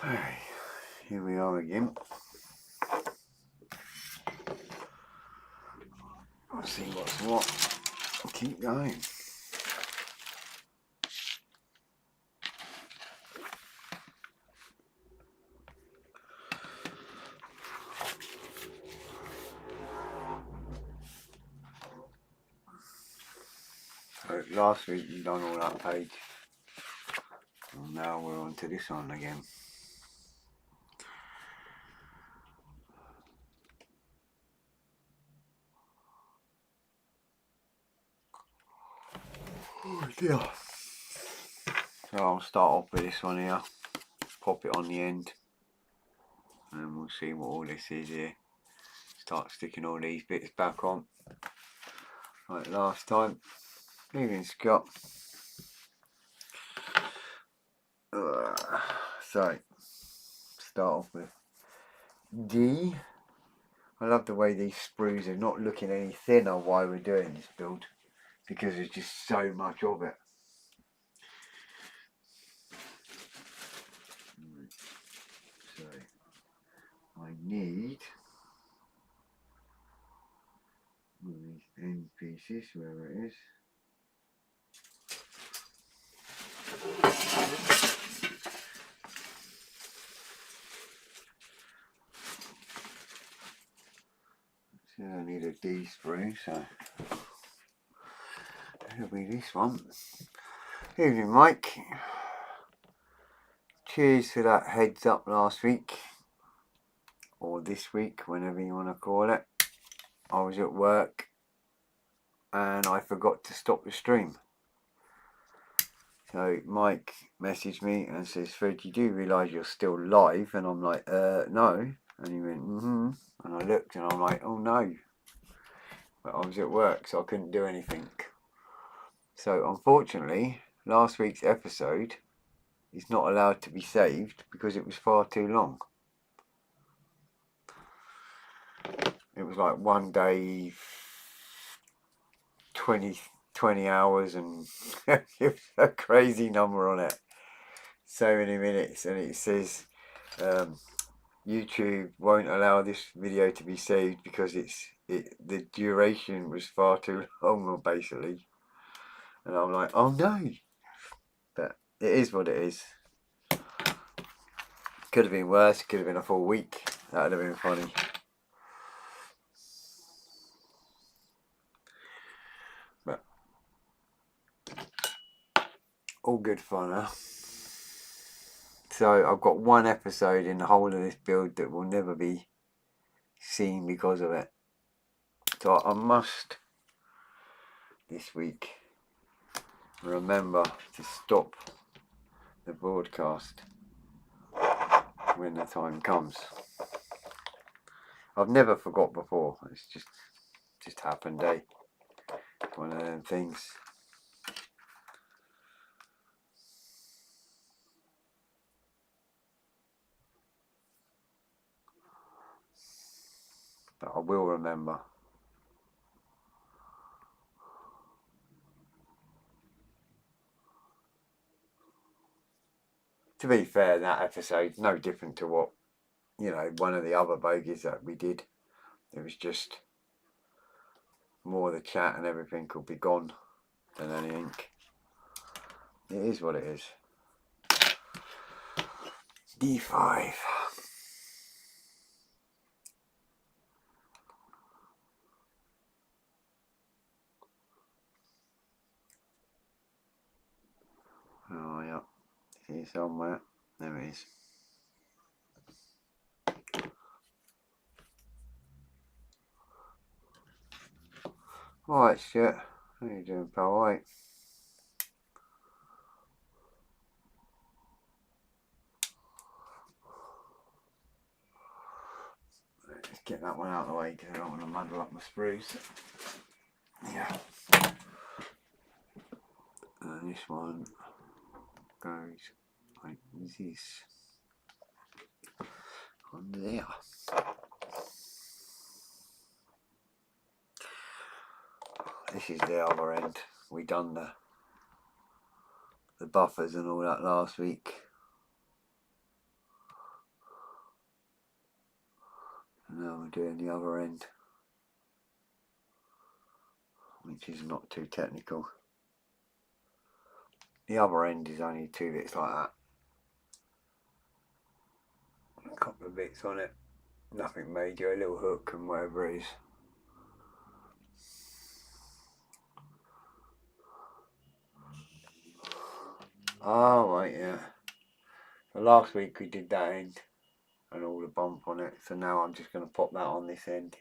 Hey, here we are again. Let's see what's what. I'll keep going. So last week you done all that page, and now we're on to this one again. Oh dear. So I'll start off with this one here, pop it on the end, and we'll see what all this is here. Start sticking all these bits back on, like last time. Evening, Scott. So, start off with D. I love the way these sprues are not looking any thinner while we're doing this build, because there's just so much of it. So, I need these end pieces, wherever it is. So I need a D sprue, so it'll be this one. Evening, Mike. Cheers for that heads up last week, or this week, whenever you want to call it. I was at work and I forgot to stop the stream. So Mike messaged me and says, Fred, you do realise you're still live? And I'm like, no. And he went, mm-hmm. And I looked and I'm like, oh no. But I was at work, so I couldn't do anything. So unfortunately, last week's episode is not allowed to be saved because it was far too long. It was like 1 day, 20 hours, and it was a crazy number on it. So many minutes, and it says YouTube won't allow this video to be saved because the duration was far too long, basically. And I'm like, oh no. But it is what it is. Could have been worse, could have been a full week. That would have been funny. But all good fun, huh? So I've got one episode in the whole of this build that will never be seen because of it. So I must this week remember to stop the broadcast when the time comes. I've never forgot before. It's just happened, eh? One of them things. But I will remember. To be fair, that episode's no different to what, one of the other bogies that we did. It was just more the chat and everything could be gone than anything. It is what it is. D5. Oh yeah, here somewhere. There it is. Alright, shit. How you doing, pal? Alright. Let's get that one out of the way because I don't want to muddle up my spruce. Yeah. And this one goes like this. On there. This is the other end. We done the buffers and all that last week. And now we're doing the other end, which is not too technical. The other end is only 2 bits like that. A couple of bits on it. Nothing major, a little hook and whatever it is. Oh right, yeah. So last week we did that end and all the bump on it. So now I'm just going to pop that on this end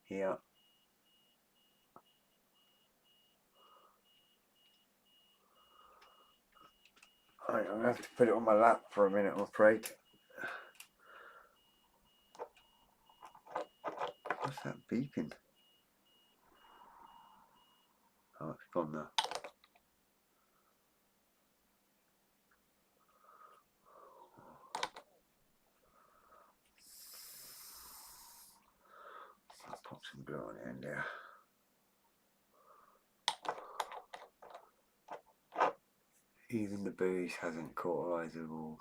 here. Right, I'm going to have to put it on my lap for a minute, I'm afraid. What's that beeping? Oh, it's gone now. I'll pop some glue on the end there. Even the booze hasn't cauterized the walls,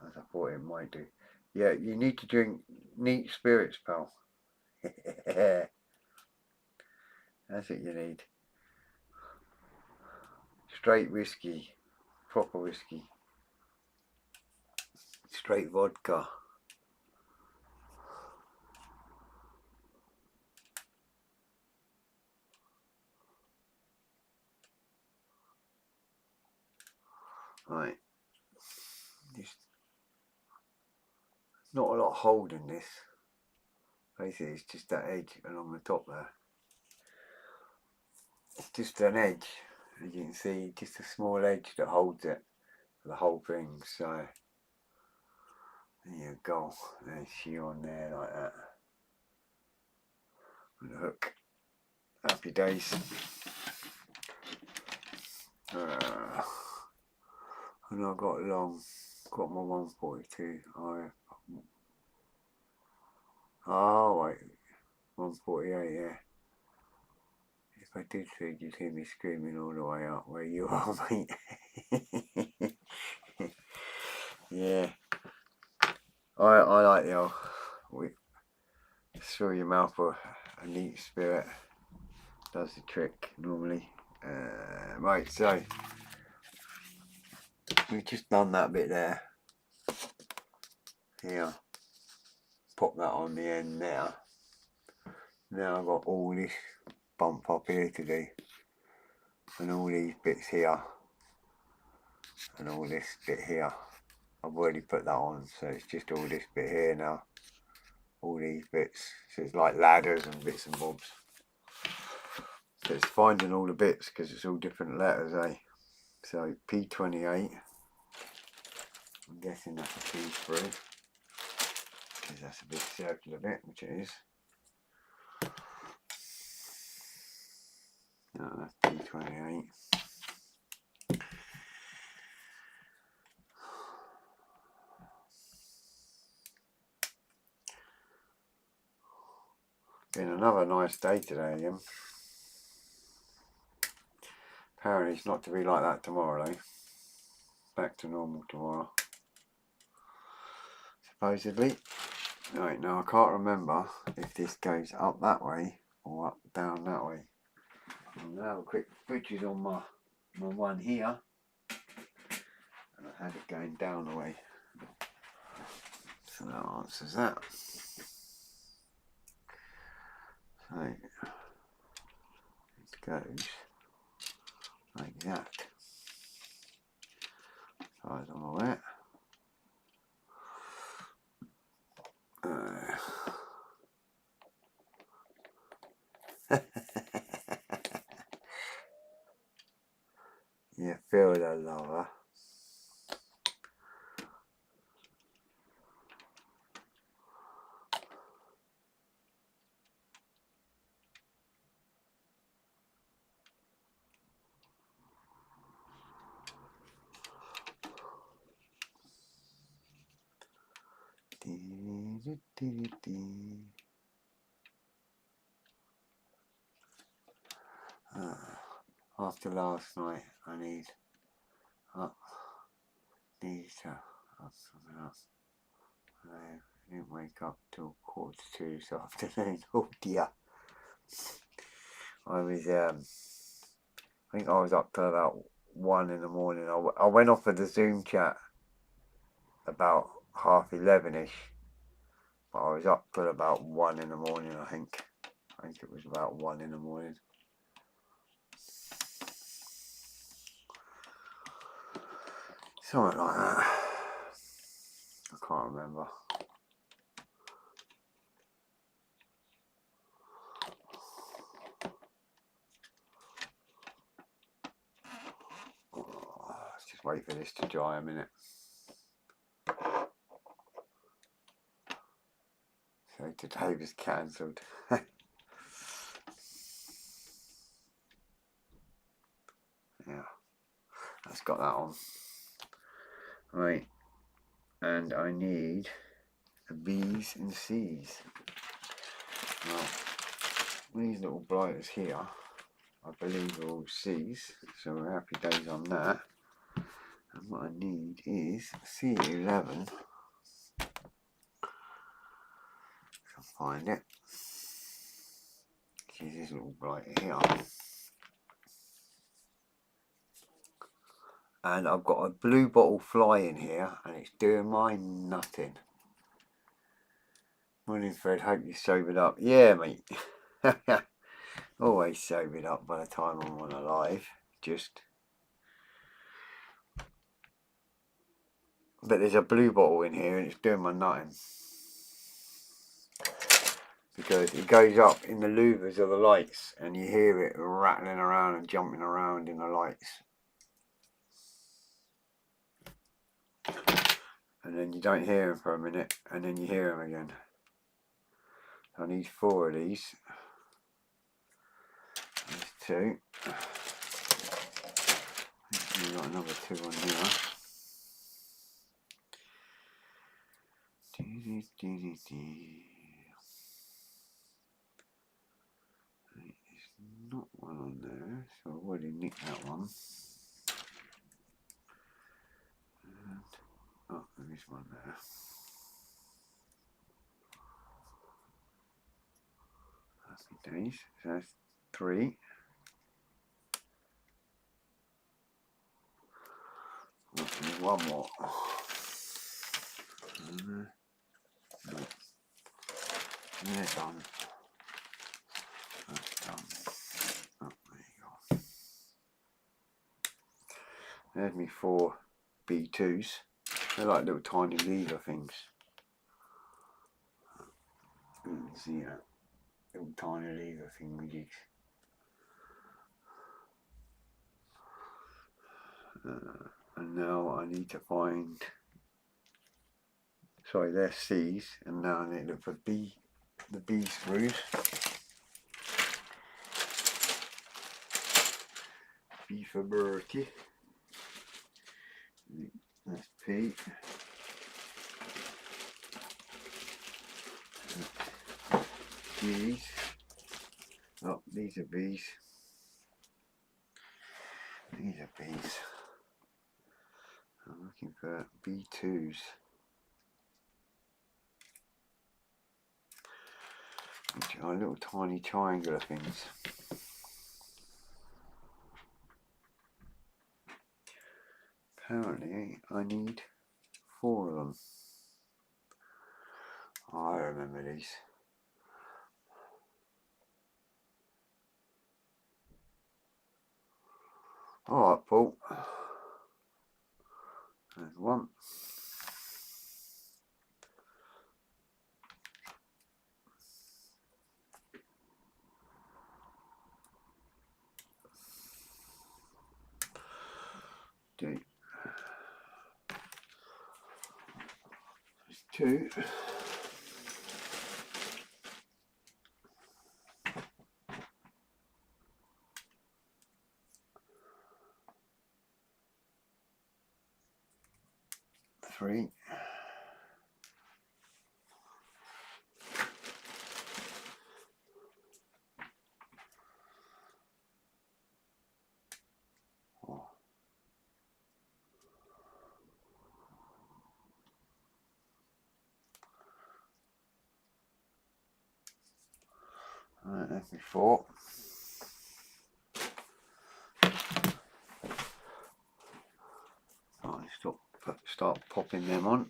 as I thought it might do. Yeah, you need to drink neat spirits, pal. That's what you need. Straight whiskey, proper whiskey. Straight vodka. Right. Just not a lot of hold in this. Basically, it's just that edge along the top there. It's just an edge, as you can see, just a small edge that holds it, the whole thing. So there you go. There's she on there like that. And a hook. Happy days. And I got my 142. Oh wait, 148. Yeah. If I did feed, you'd hear me screaming all the way up where you are, mate. Yeah. I like the old through your mouth for a neat spirit. Does the trick normally. Right, so we've just done that bit there. Here. Pop that on the end now. Now I've got all this bump up here to do. And all these bits here. And all this bit here. I've already put that on, so it's just all this bit here now. All these bits. So it's like ladders and bits and bobs. So it's finding all the bits because it's all different letters, eh? So P28. I'm guessing that's a P3. Because that's a big circular bit, which it is. No, that's P28. Been another nice day today again. Apparently it's not to be like that tomorrow though. Back to normal tomorrow. Supposedly. Right, now I can't remember if this goes up that way or up down that way. I'm going to have a quick butcher's on my one here. And I had it going down the way. So that answers that. So it goes like that. As far as I'm aware. You feel the lava. After last night, I need to something else. I didn't wake up till 1:45 this afternoon. Oh dear. I think I was up till about 1 in the morning. I went off of the Zoom chat about 11:30ish, but I was up till about 1 in the morning. I think it was about 1 in the morning. Something like that. I can't remember. Let's just wait for this to dry a minute. So today was cancelled. Yeah, that's got that on. Right, and I need B's and C's. Now, these little blighters here, I believe are all C's, so we're happy days on that. And what I need is C11. If I find it. Here's this little blighter here. And I've got a blue bottle fly in here, and it's doing my nothing. Morning, Fred. Hope you sobered up. Yeah, mate. Always sobered up by the time I'm on alive. But there's a blue bottle in here, and it's doing my nothing. Because it goes up in the louvers of the lights, and you hear it rattling around and jumping around in the lights. And then you don't hear them for a minute, and then you hear them again. I need 4 of these. There's 2. We've got another 2 on here. There's not one on there, so I've already nicked that one. And, oh, there is one there. Happy days. So that's 3. There's one more. They're done. That's done. Oh, there you go. There's me 4 B2s. They're like little tiny lever things. You can see that. Little tiny lever thingies. And now I need to find, sorry, they're C's, and now I need to look for the B screws. B for Bertie. That's P. B's. Oh, these are B's. These are B's. I'm looking for B2s. Which are little tiny triangular things. Apparently I need 4 of them. Oh, I remember these. Alright, Paul. There's 1. 2. 2. 3. That's before. Right, start popping them on.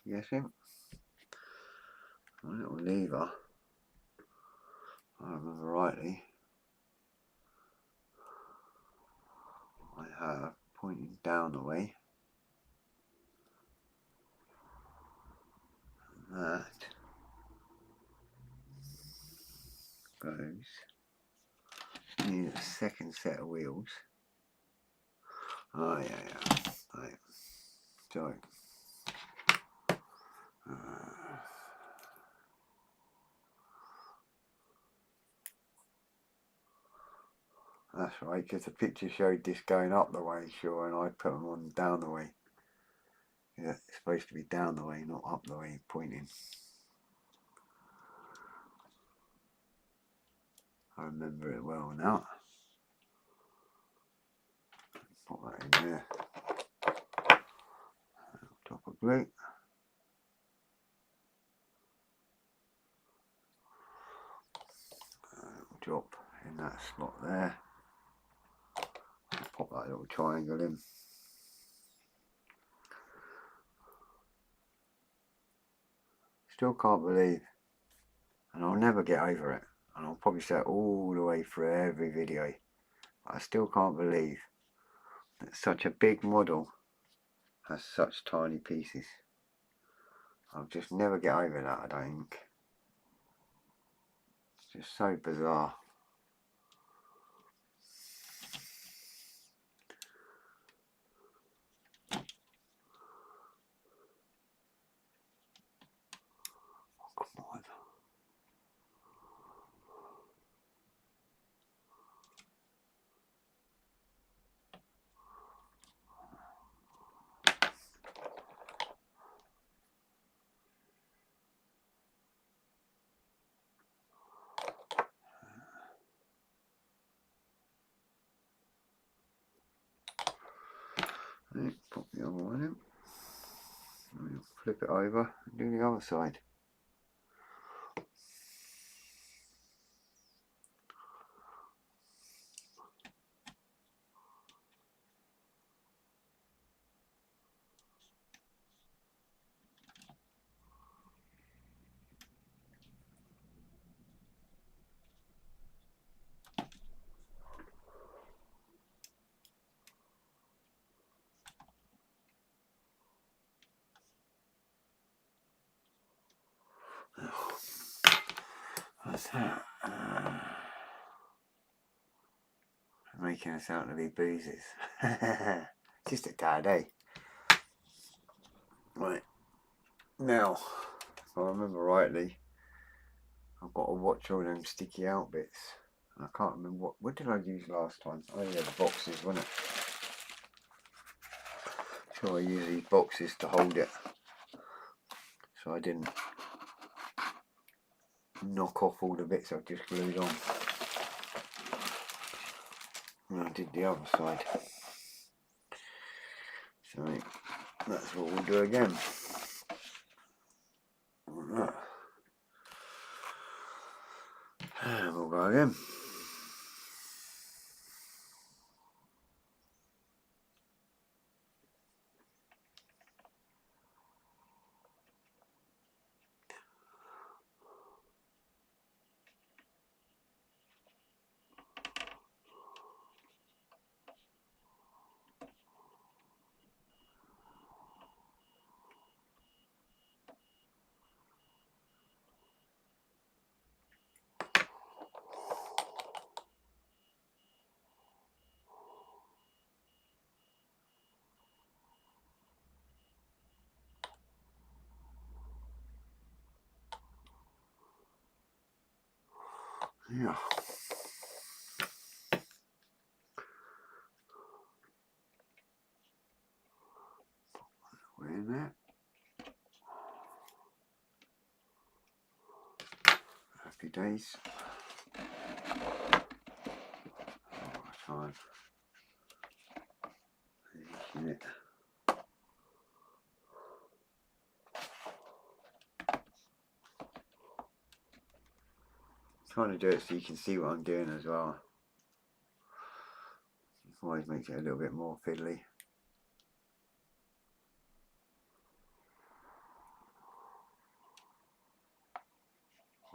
Guessing. A little lever. If I remember rightly. I have pointing down the way. And that goes. Need a second set of wheels. Oh yeah. Right. So. That's right, because the picture showed this going up the way, sure, and I put them on down the way. Yeah, it's supposed to be down the way, not up the way, pointing. I remember it well now. Put that in there. Top of glue. Drop in that slot there. Pop that little triangle in. Still can't believe, and I'll never get over it, and I'll probably say it all the way through every video, but I still can't believe that such a big model has such tiny pieces. I'll just never get over that, I don't think. It's just so bizarre. Come on. Pop the other one in. Flip it over and do the other side. What's that? Making us out to be boozers. Just a tad, eh? Right. Now, if I remember rightly, I've got to watch all them sticky out bits. I can't remember what did I use last time? Oh yeah, the boxes, wasn't it? So I use these boxes to hold it, so I didn't knock off all the bits I've just glued on. And I did the other side. So that's what we'll do again. Like that. And we'll go again. Yeah. We're in there. Happy days. Time. Using it. trying to do it so you can see what I'm doing as well. Always makes it a little bit more fiddly.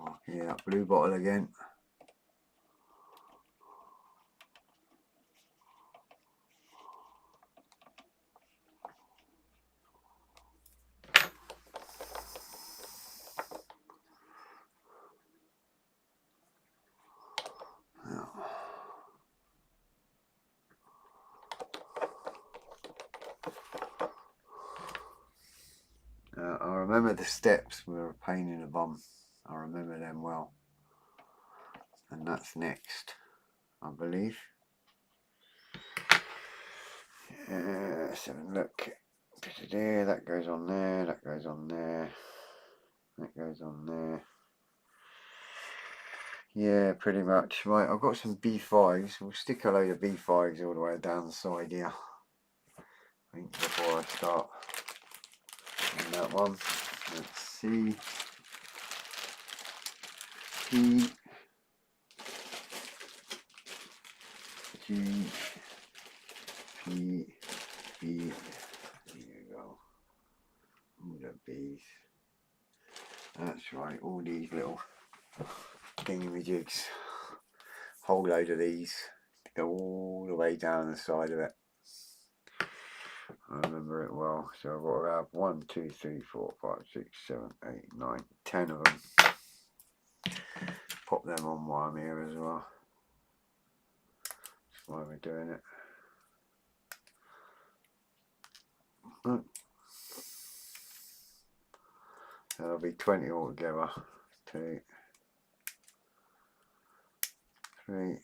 Oh, yeah, that blue bottle again. I remember the steps were a pain in the bum. I remember them well. And that's next, I believe. Let's have a look. That goes on there, that goes on there, that goes on there. Yeah, pretty much. Right, I've got some B5s. We'll stick a load of B5s all the way down the side here. I think before I start on that one. Let's see. P, G, P, B. There you go. All the B's. That's right, all these little thingy-majigs. Whole load of these go all the way down the side of it. I remember it well. So I've got around 1, 2, 3, 4, 5, 6, 7, 8, 9, 10 of them. Pop them on while I'm here as well. That's why we're doing it. So there'll be 20 altogether. 2, 3,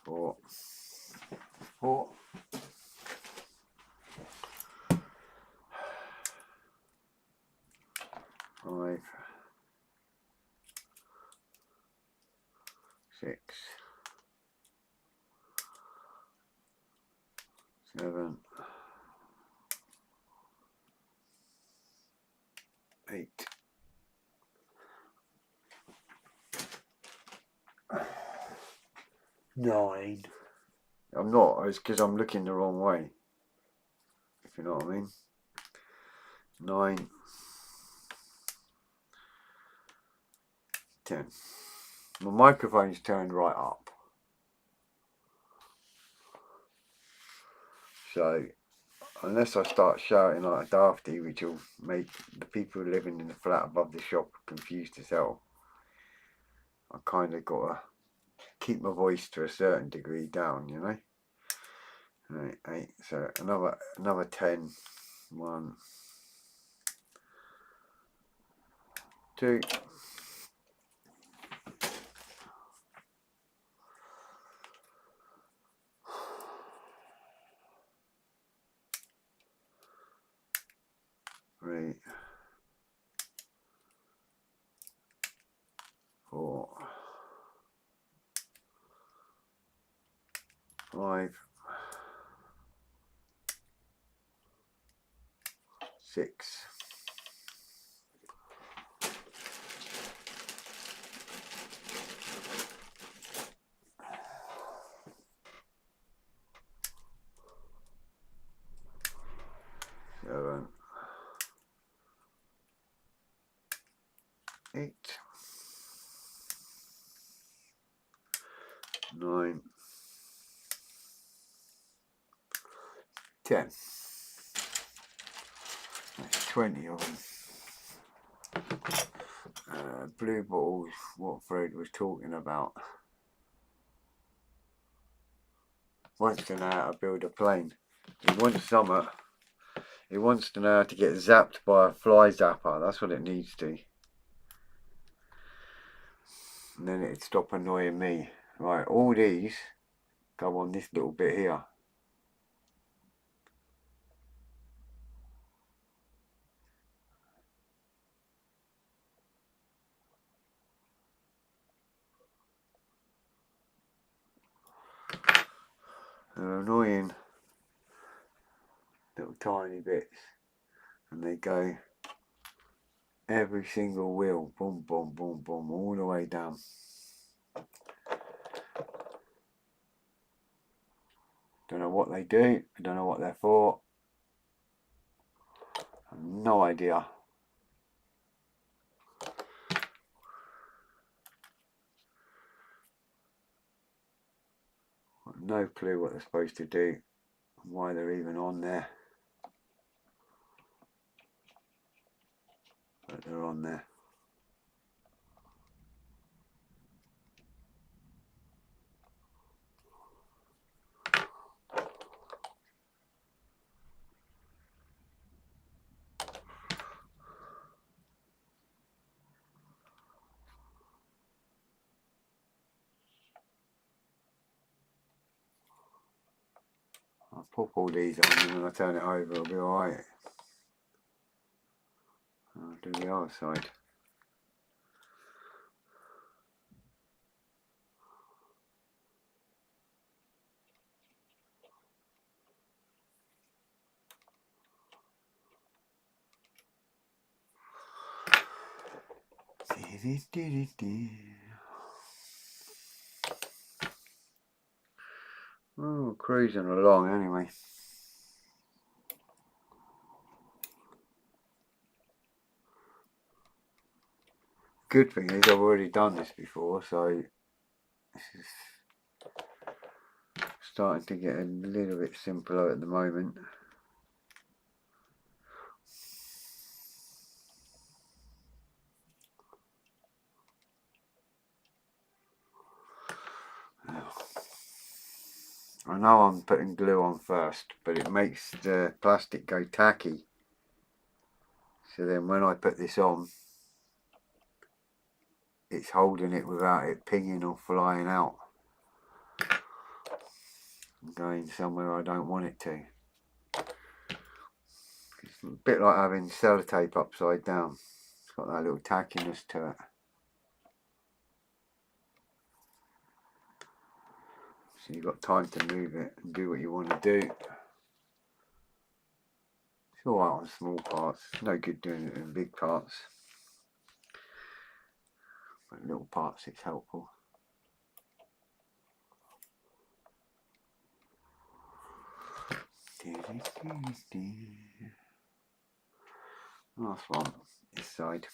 4, 4. 5, 6, 7, 8, 9. I'm not, it's because I'm looking the wrong way, if you know what I mean. 9, 10. My microphone's turned right up, so unless I start shouting like a dafty, which will make the people living in the flat above the shop confused as hell, I kind of got to keep my voice to a certain degree down, you know. Right, 8, so another 10. 1, 2, 3, 4, 5, 6, 7, 8, 9, 10. That's 20 of them. Blue bottles, what Fred was talking about. Wants to know how to build a plane. He wants something. He wants to know how to get zapped by a fly zapper. That's what it needs to. And then it'd stop annoying me. Right, all these go on this little bit here. They're annoying little tiny bits, and they go every single wheel, boom, boom, boom, boom, all the way down. Don't know what they do, I don't know what they're for, I have no idea. I've no clue what they're supposed to do, and why they're even on there. But they're on there. I'll pop all these on, and when I turn it over it'll be alright. I'll do the other side. Oh, cruising along anyway. Good thing is I've already done this before, so this is starting to get a little bit simpler at the moment. I know I'm putting glue on first, but it makes the plastic go tacky. So then when I put this on, it's holding it without it pinging or flying out and going somewhere I don't want it to. It's a bit like having sellotape upside down. It's got that little tackiness to it. So you've got time to move it and do what you want to do. It's alright on small parts, it's no good doing it in big parts. But little parts it's helpful. Last one, this side.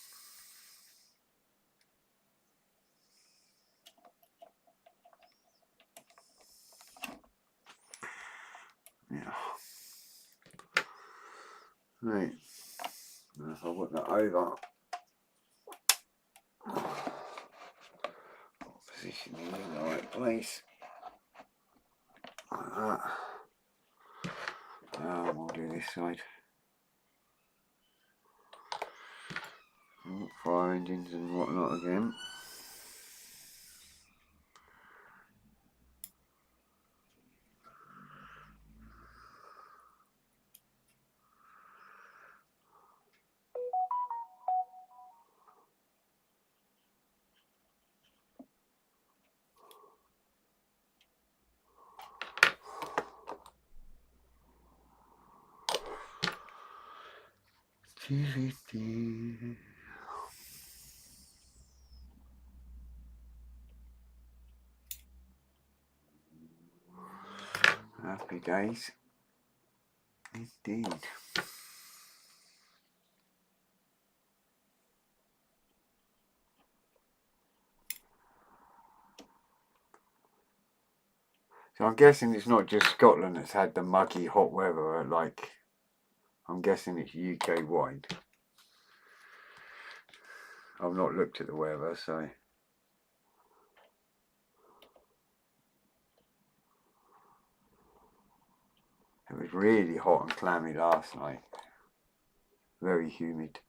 Yeah. Right. Now if I put that over, position it in the right place. Like that. We'll do this side. Fire engines and whatnot again. Happy days, indeed. So I'm guessing it's not just Scotland that's had the muggy hot weather, like, I'm guessing it's UK wide. I've not looked at the weather, so. It was really hot and clammy last night. Very humid.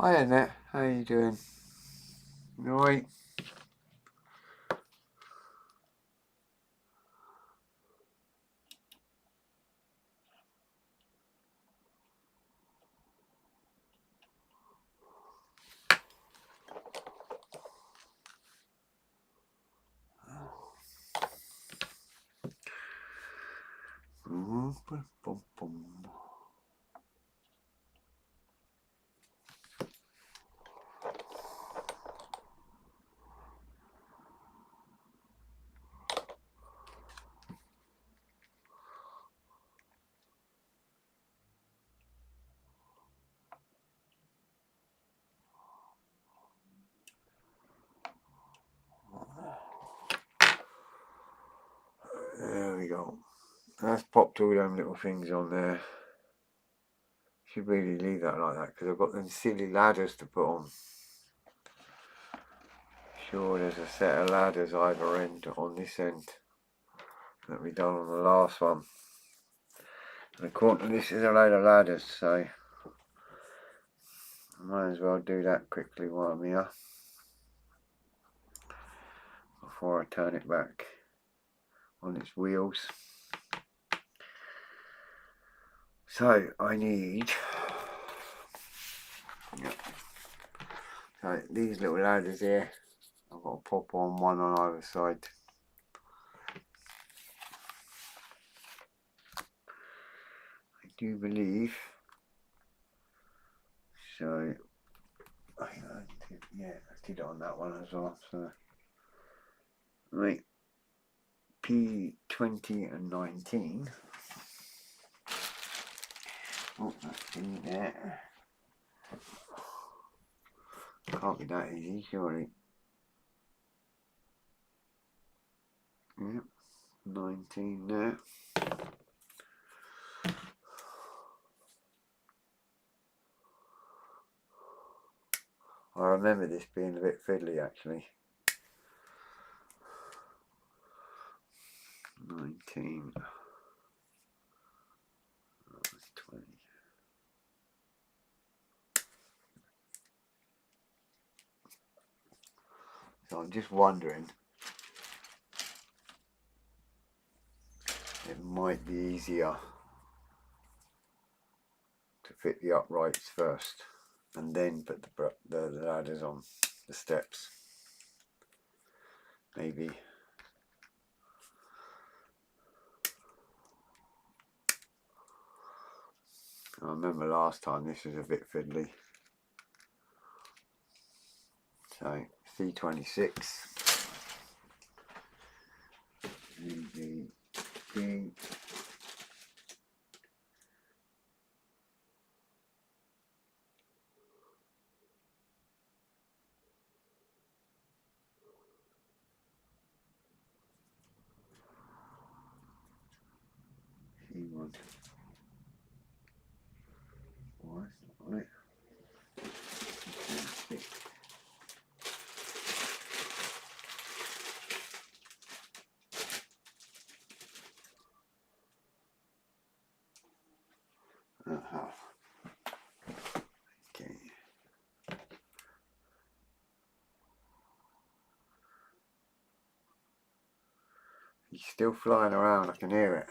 Hi Annette, how you doing? You alright? There we go. That's popped all them little things on there. Should really leave that like that because I've got them silly ladders to put on. Sure, there's a set of ladders either end on this end that we done on the last one. And according to this is a load of ladders, so I might as well do that quickly while I'm here before I turn it back on its wheels. So I need, so these little ladders here, I've got to pop on one on either side. I do believe, so yeah, I did it on that one as well. So right, P20 and 19. Oh, that's in there. Can't be that easy, surely. Yep, 19 there. I remember this being a bit fiddly actually. 19. Oh, that's 20. So I'm just wondering, it might be easier to fit the uprights first and then put the ladders on the steps. Maybe. I remember last time this was a bit fiddly. So C26. C C1. Why is that right? Okay. He's still flying around, I can hear it.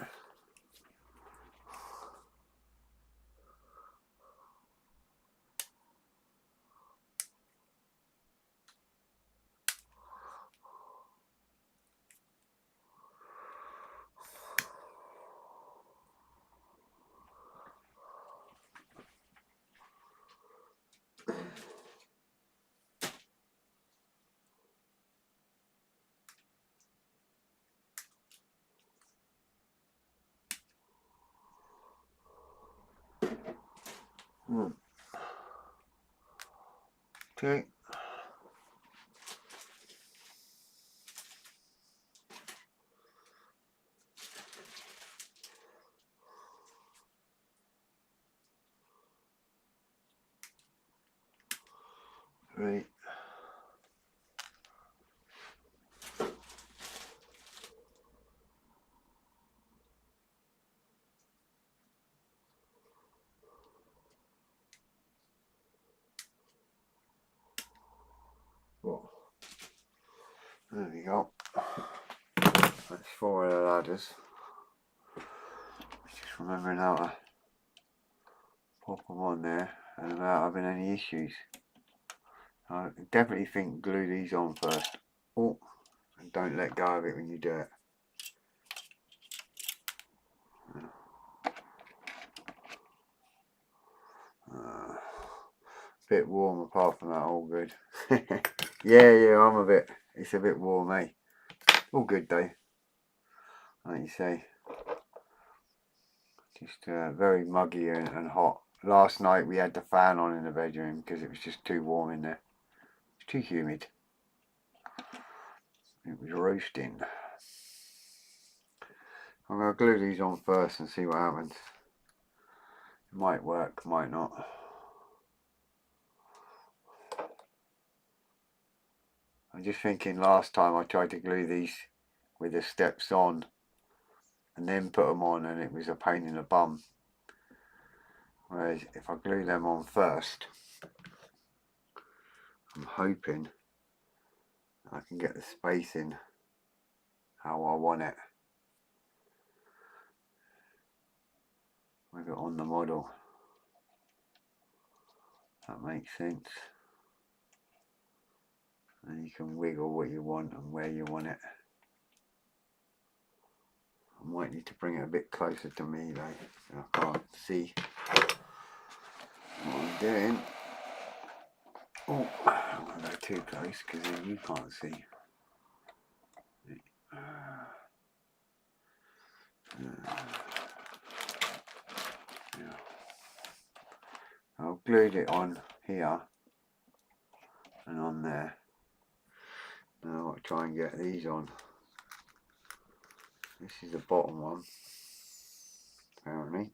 Okay. Right. There we go. That's 4 of the ladders. Just remembering how to pop them on there and without having any issues. I definitely think glue these on first. Oh, and don't let go of it when you do it. Bit warm apart from that, all good. yeah, I'm a bit, it's a bit warm, eh? All good though, like you say. Just very muggy and hot. Last night we had the fan on in the bedroom because it was just too warm in there. It's too humid. It was roasting. I'm going to glue these on first and see what happens. It might work, might not. I'm just thinking last time I tried to glue these with the steps on and then put them on and it was a pain in the bum. Whereas if I glue them on first, I'm hoping I can get the spacing how I want it with it on the model. That makes sense. And you can wiggle what you want and where you want it. I might need to bring it a bit closer to me though. I can't see what I'm doing. Oh, I'm going to go too close because then you can't see. Yeah. I've glued it on here and on there. Now I'll try and get these on. This is the bottom one, apparently.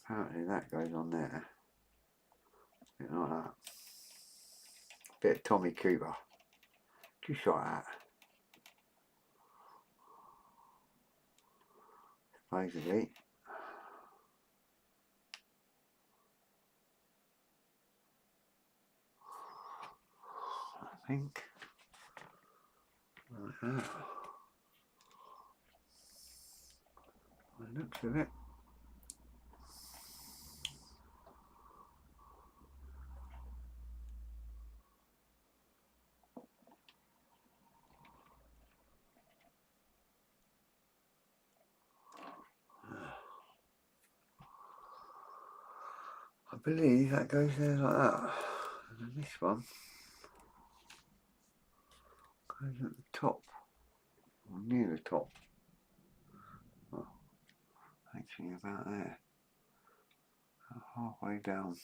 Apparently that goes on there. A bit like that. Bit of Tommy Cooper. Just like that. Supposedly. I think. Like that. By the looks of it. I believe that goes there like that. And then this one goes at the top. Or near the top. Oh, actually about there. Halfway down.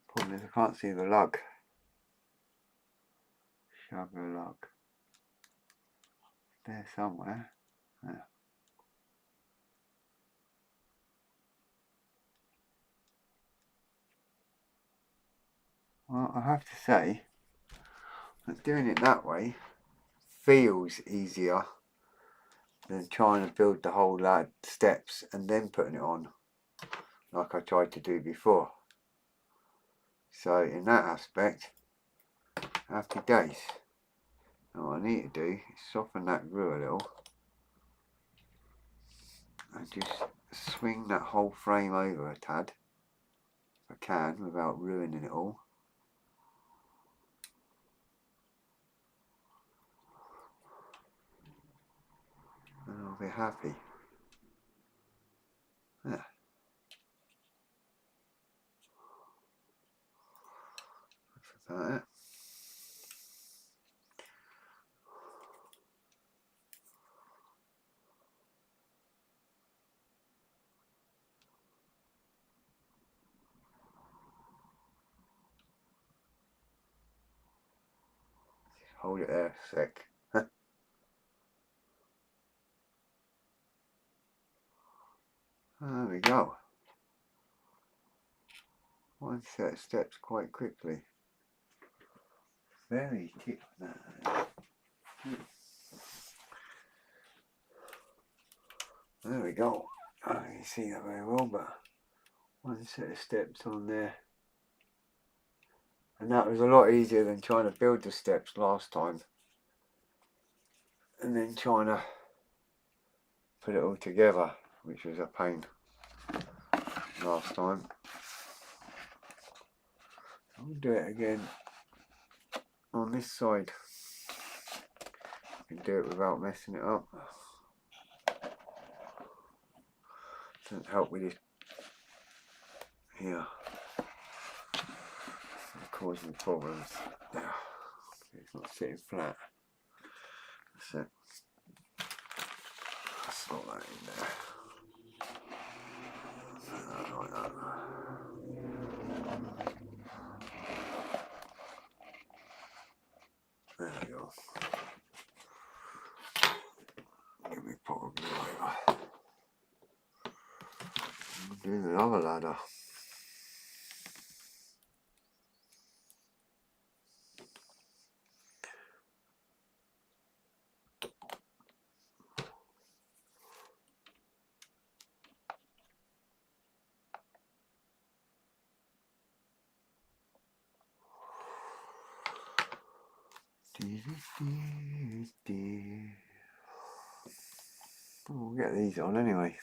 Problem is I can't see the lug. Sugar lug. There somewhere. There. Well, I have to say that doing it that way feels easier than trying to build the whole steps and then putting it on like I tried to do before. So in that aspect, happy days. Now what I need to do is soften that glue a little and just swing that whole frame over a tad if I can without ruining it all. And I'll be happy. Yeah. That's about it. Just hold it there a sec. There we go. one set of steps quite quickly. Very tip that. There we go. I don't really see that very well, but one set of steps on there. And that was a lot easier than trying to build the steps last time. And then trying to put it all together, which was a pain last time. I'll do it again on this side. You can do it without messing it up. Doesn't help with this here. It's causing problems. It's not sitting flat. That's it. Slot that in there. Like that. There we go. Give me probably later. Do another ladder. We'll get these on anyway.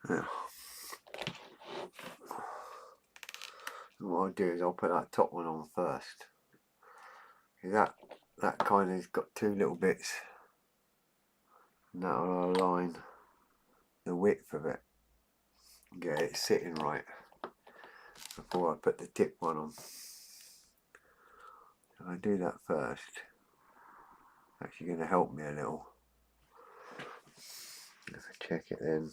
Yeah. What I'll do is I'll put that top one on first. That kind of has got two little bits, and that'll align the width of it, get it sitting right before I put the tip one on. So I do that first. It's actually going to help me a little. If I check it then.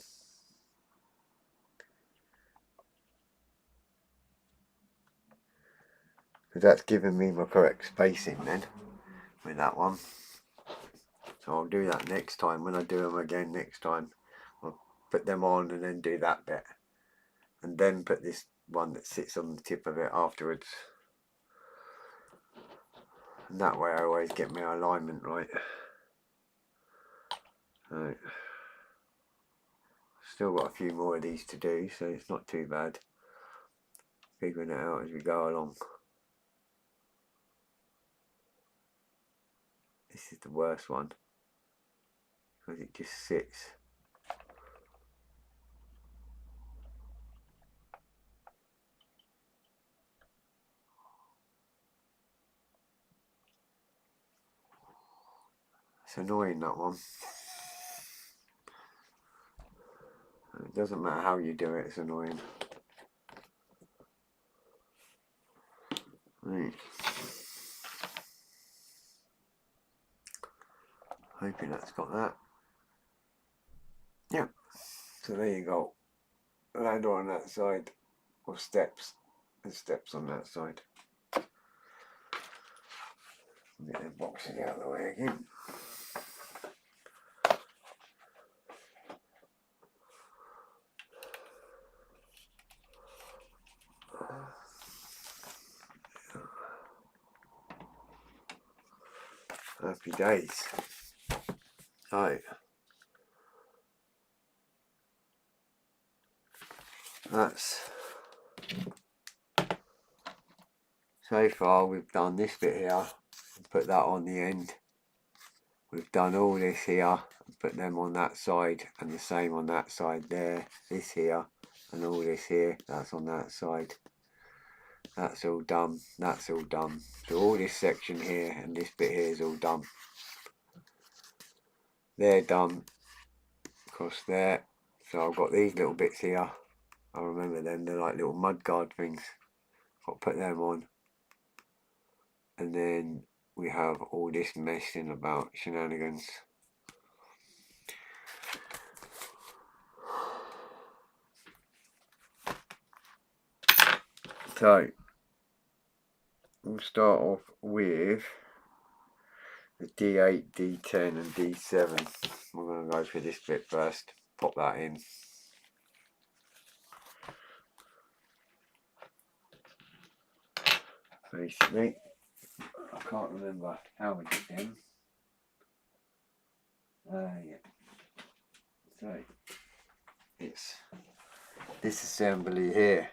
Because that's giving me my correct spacing then with that one. So I'll do that next time. When I do them again next time, I'll put them on and then do that bit, and then put this one that sits on the tip of it afterwards. And that way I always get my alignment right. Right. Still got a few more of these to do, so it's not too bad. Figuring it out as we go along. This is the worst one, because it just sits. It's annoying, that one. It doesn't matter how you do it, it's annoying. Right. Hoping that's got that. Yeah. So there you go. Ladder on that side, or steps. There's steps on that side. Get the boxing out of the way again. Happy days. So that's, so far we've done this bit here, put that on the end. We've done all this here, put them on that side, and the same on that side there. This here, and all this here, that's on that side. That's all done, that's all done. So all this section here and this bit here is all done. They're done across there. So I've got these little bits here. I remember them, they're like little mudguard things. I'll put them on. And then we have all this messing about shenanigans. So we'll start off with the D8, D10 and D7. We're going to go for this bit first. Pop that in. Basically, I can't remember how we did them. Yeah. So it's this assembly here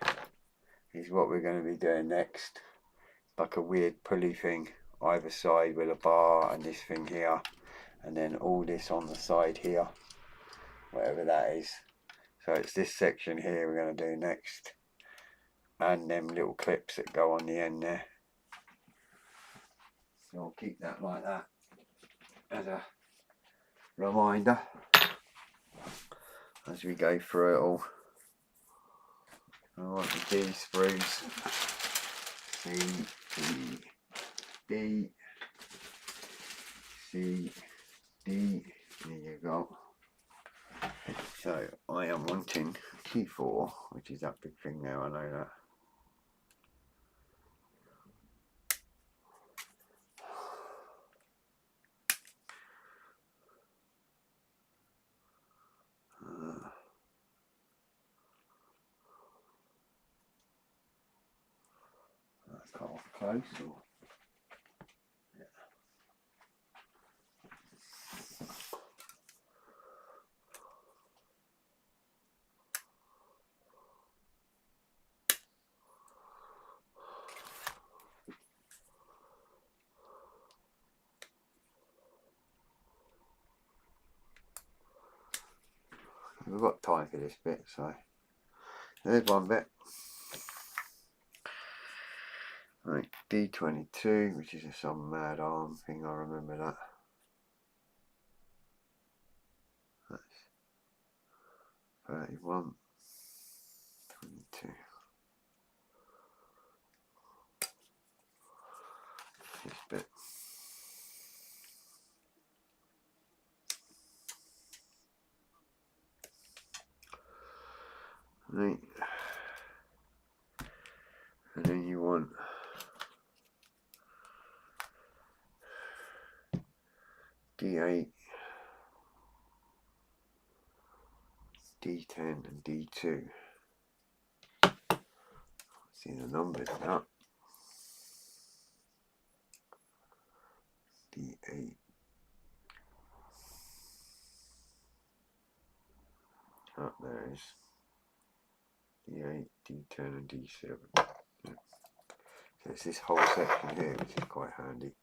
is what we're going to be doing next. Like a weird pulley thing either side with a bar and this thing here, and then all this on the side here, whatever that is. So it's this section here we're going to do next, and them little clips that go on the end there. So I'll keep that like that as a reminder as we go through it all. I want the D screws. C, D, D, C, D. There you go. So I am wanting Q4, which is that big thing now, I know that. That's half close. Or, yeah. We've got time for this bit, so there's one bit. Right, D22, which is some mad arm thing, I remember that. That's 31, 22. This bit. Right. And then you want D8, D10 and D2. See the numbers now. D8. Up there is D8, D10 and D7. Yeah. So it's this whole section here, which is quite handy.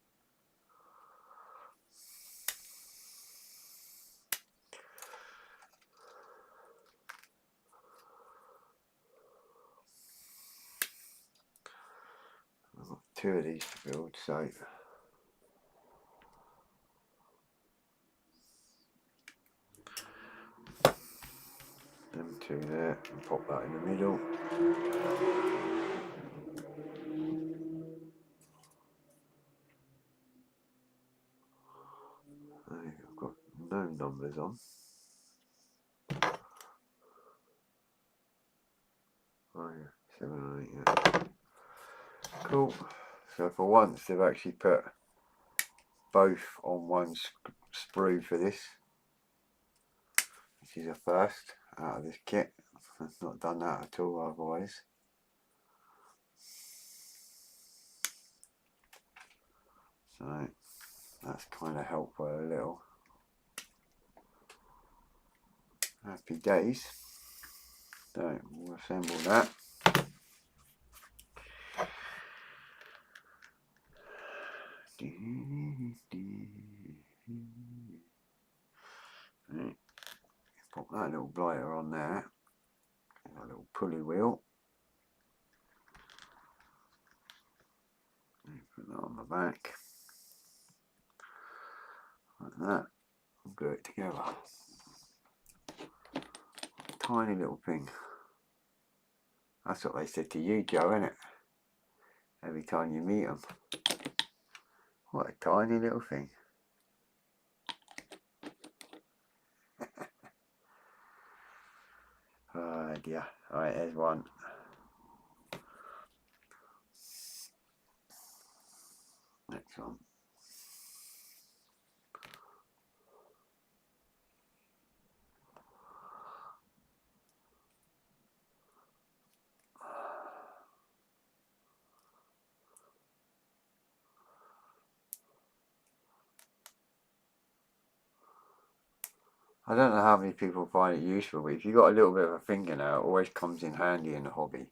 I've got 2 of these to build, so them 2 there, and pop that in the middle. I've got no numbers on. Oh yeah, 7 and 8, yeah. Cool. So for once they've actually put both on one sprue for this, which is a first out of this kit. I've not done that at all otherwise. So that's kind of helpful a little. Happy days. So we'll assemble that. Right. Pop that little blighter on there. A little pulley wheel. Put that on the back. Like that. And glue it together. Tiny little thing. That's what they said to you, Joe, isn't it? Every time you meet them. What a tiny little thing. Oh dear. Alright, there's one. one. I don't know how many people find it useful, but if you've got a little bit of a fingernail, it always comes in handy in a hobby.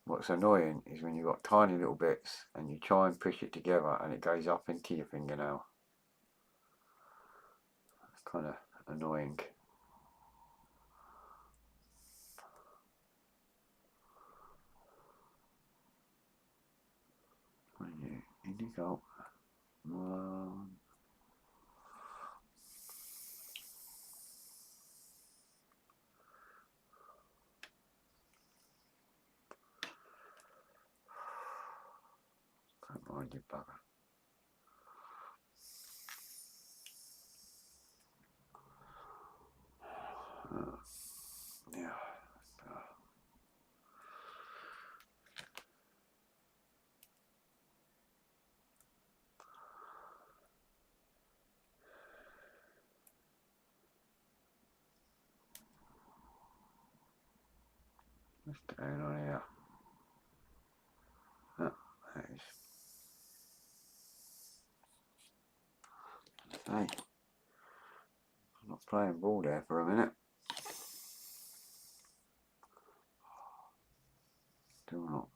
What's annoying is when you've got tiny little bits and you try and push it together and it goes up into your fingernail. It's kind of annoying. In you go. Don't mind you, bugger. Yeah. What's going on here? Oh, that is. Hey, I'm not playing ball there for a minute. Still not.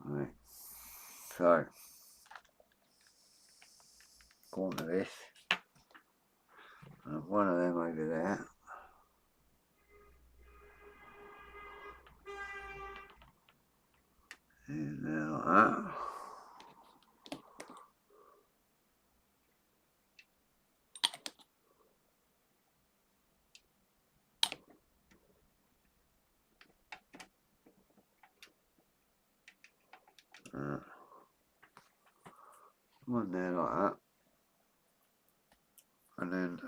Right. So, go on to this. One of them over there. And there like that. One there like that. And then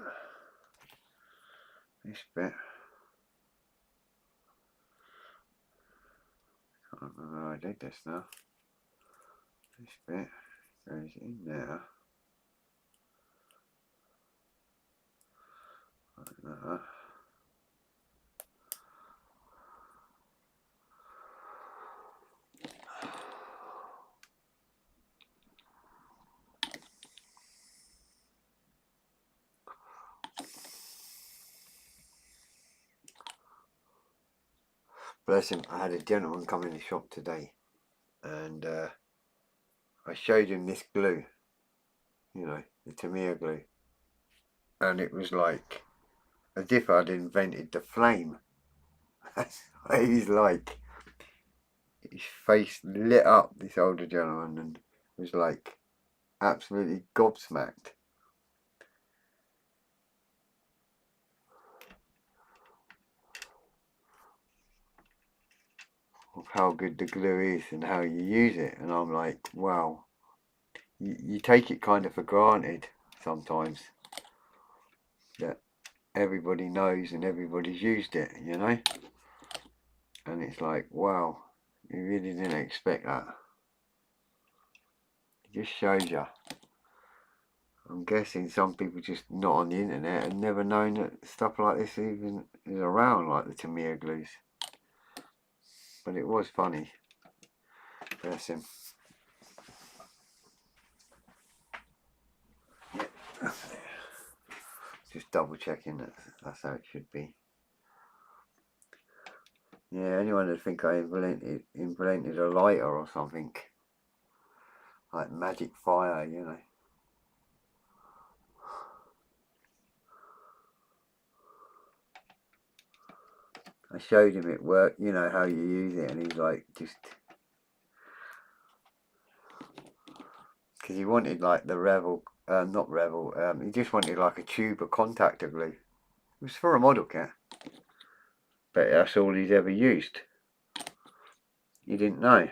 this bit. Can't remember how I did this now. This bit goes in there. Like that. Bless him, I had a gentleman come in the shop today and I showed him this glue, you know, the Tamiya glue. And it was like, as if I'd invented the flame. That's what he's like. His face lit up, this older gentleman, and was like absolutely gobsmacked. Of how good the glue is and how you use it. And I'm like, wow, you take it kind of for granted sometimes that everybody knows and everybody's used it, you know. And it's like, wow, you really didn't expect that. It just shows you. I'm guessing some people just not on the internet and never known that stuff like this even is around, like the Tamiya glues. But it was funny. Bless him. Yeah. Just double checking that that's how it should be. Yeah, anyone would think I invented a lighter or something. Like magic fire, you know. I showed him it worked, you know, how you use it, and he's like, just... Because he wanted like the Revel, not Revel, he just wanted like a tube of contactor glue. It was for a model kit. But that's all he's ever used. You didn't know.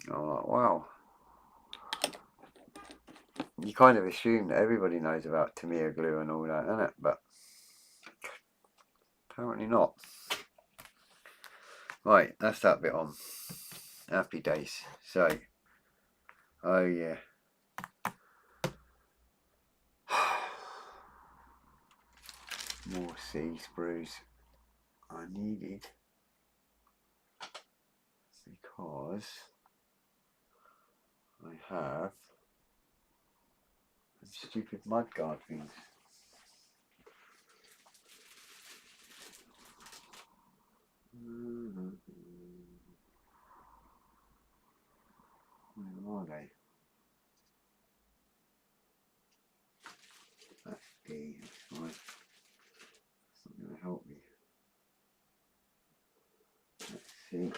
I'm like, wow. you kind of assume that everybody knows about Tamiya glue and all that, innit? But apparently not. Right, that's that bit on. Happy days. So, oh yeah. More C sprues I needed because I have stupid mudguard things. Where are they? That's D, that's fine. That's not going to help me. Let's see.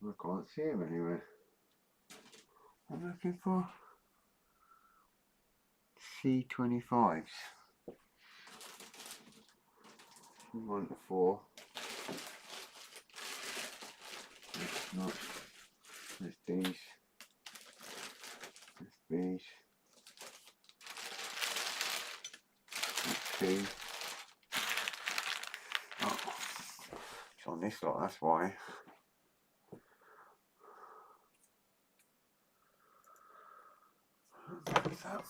I can't see him anywhere. I'm looking for C25s. 1 to 4. That's not. There's these. There's these. That's 2. Oh, it's on this lot, that's why. What's that?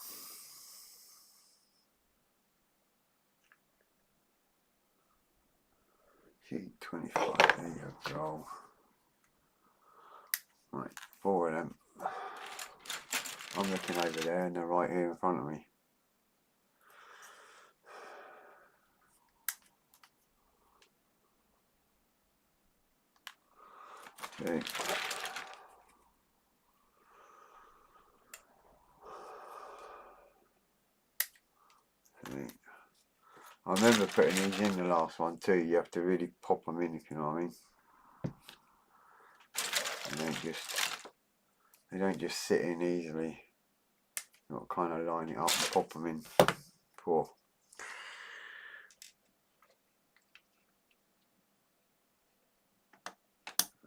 C25, there you go. Right, 4 of them. I'm looking over there and they're right here in front of me. Okay. I remember putting these in the last one too. You have to really pop them in, if you know what I mean. They don't just sit in easily. You've got to kind of line it up and pop them in. Poor.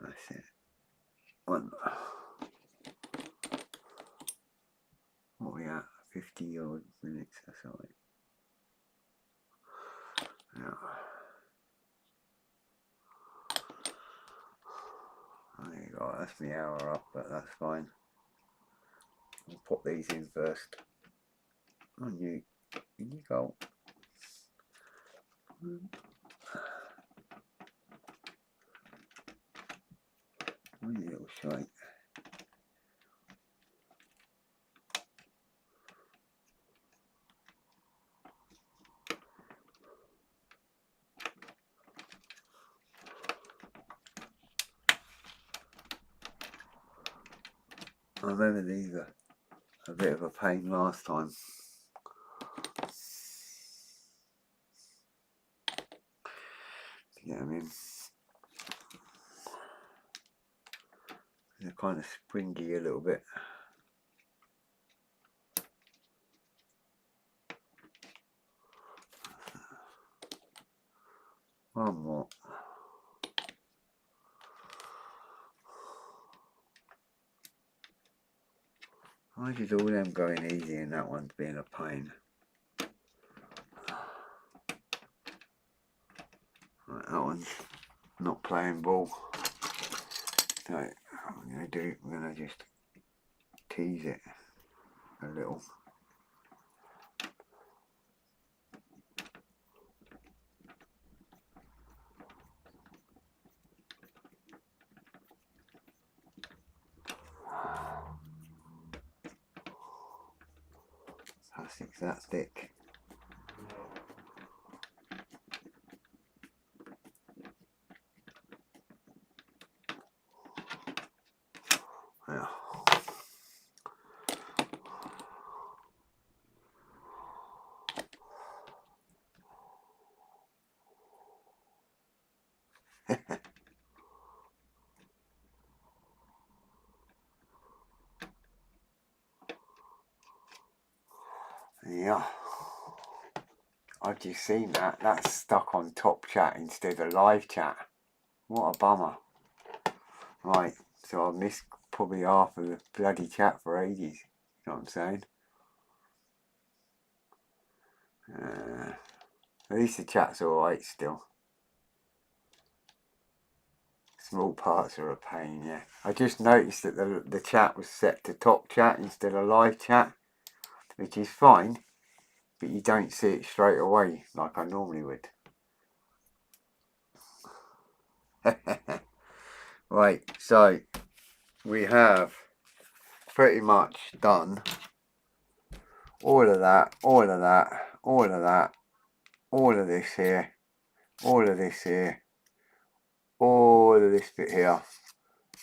That's it. One. What are we at? 50 odd minutes, that's alright. Yeah. There you go, that's the hour up, but that's fine. I'll pop these in first. On you. In you go. On you little shite. I remember these were a bit of a pain last time. To get them in. They're kind of springy a little bit. One more. Why did all them going easy and that one's being a pain? Right, that one's not playing ball. So what I'm going to do, I'm going to just tease it a little. Plastic's that thick. Yeah. Yeah. I've just seen that. That's stuck on top chat instead of live chat. What a bummer. Right, so I missed probably half of the bloody chat for ages. You know what I'm saying? At least the chat's alright still. Small parts are a pain, yeah. I just noticed that the chat was set to top chat instead of live chat, which is fine, but you don't see it straight away like I normally would. Right, so we have pretty much done all of that, all of that, all of that, all of this here, all of this here, all of this bit here,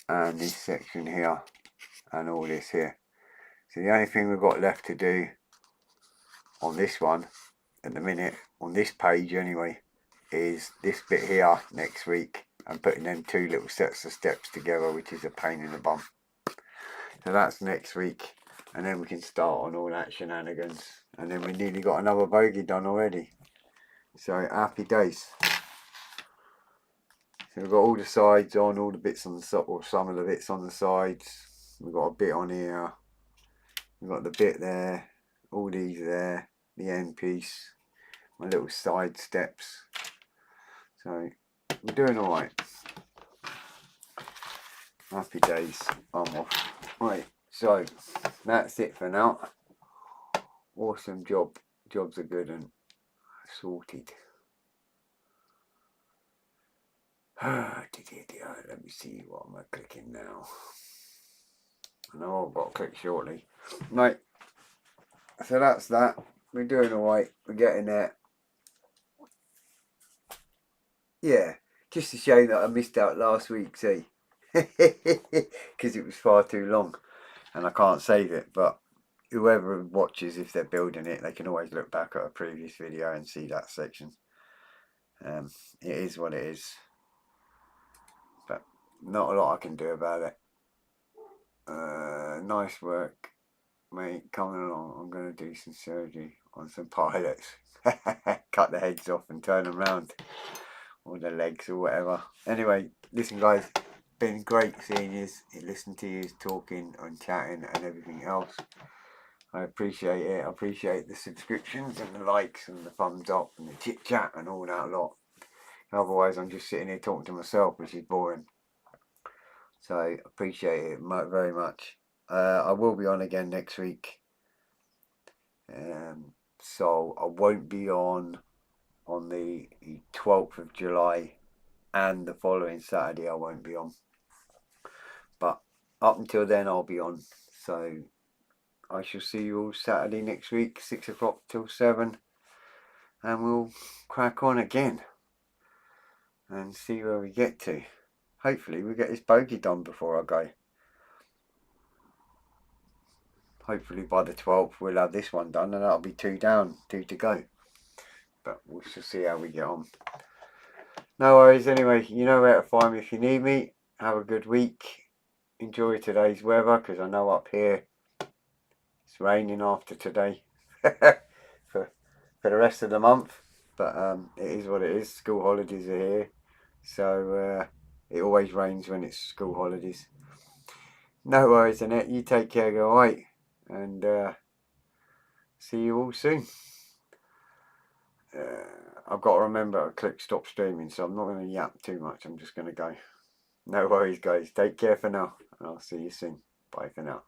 and this section here, and all this here. So the only thing we've got left to do on this one at the minute, on this page anyway, is this bit here next week and putting them 2 little sets of steps together, which is a pain in the bum. So that's next week, and then we can start on all that shenanigans, and then we nearly got another bogey done already. So happy days. So we've got all the sides on, all the bits on the side, or some of the bits on the sides. We've got a bit on here, we've got the bit there, all these there, the end piece, my little side steps. So we're doing alright. Happy days. I'm off. Right, so that's it for now. Awesome job. Jobs are good and sorted. Let me see, what am I clicking now? I know I've got to click shortly. Right, so that's that. We're doing alright. We're getting there. Yeah, just a shame that I missed out last week, see, because it was far too long and I can't save it. But whoever watches, if they're building it, they can always look back at a previous video and see that section. It is what it is, but not a lot I can do about it. Nice work, mate, coming along. I'm going to do some surgery on some pilots. Cut the heads off and turn them round, or the legs or whatever. Anyway, listen guys, been great seeing you, listening to you talking and chatting and everything else. I appreciate it. I appreciate the subscriptions and the likes and the thumbs up and the chit chat and all that lot. Otherwise I'm just sitting here talking to myself, which is boring. So appreciate it very much. I will be on again next week. So I won't be on the 12th of July, and the following Saturday I won't be on. But up until then I'll be on. So I shall see you all Saturday next week, 6 o'clock till 7. And we'll crack on again and see where we get to. Hopefully we get this bogey done before I go. Hopefully by the 12th we'll have this one done, and that'll be 2 down, 2 to go. But we shall see how we get on. No worries. Anyway, you know where to find me if you need me. Have a good week. Enjoy today's weather, because I know up here it's raining after today for the rest of the month. But it is what it is. School holidays are here, so it always rains when it's school holidays. No worries, Annette. You take care, go alright, and see you all soon. I've got to remember to click stop streaming, so I'm not going to yap too much. I'm just going to go. No worries, guys. Take care for now, and I'll see you soon. Bye for now.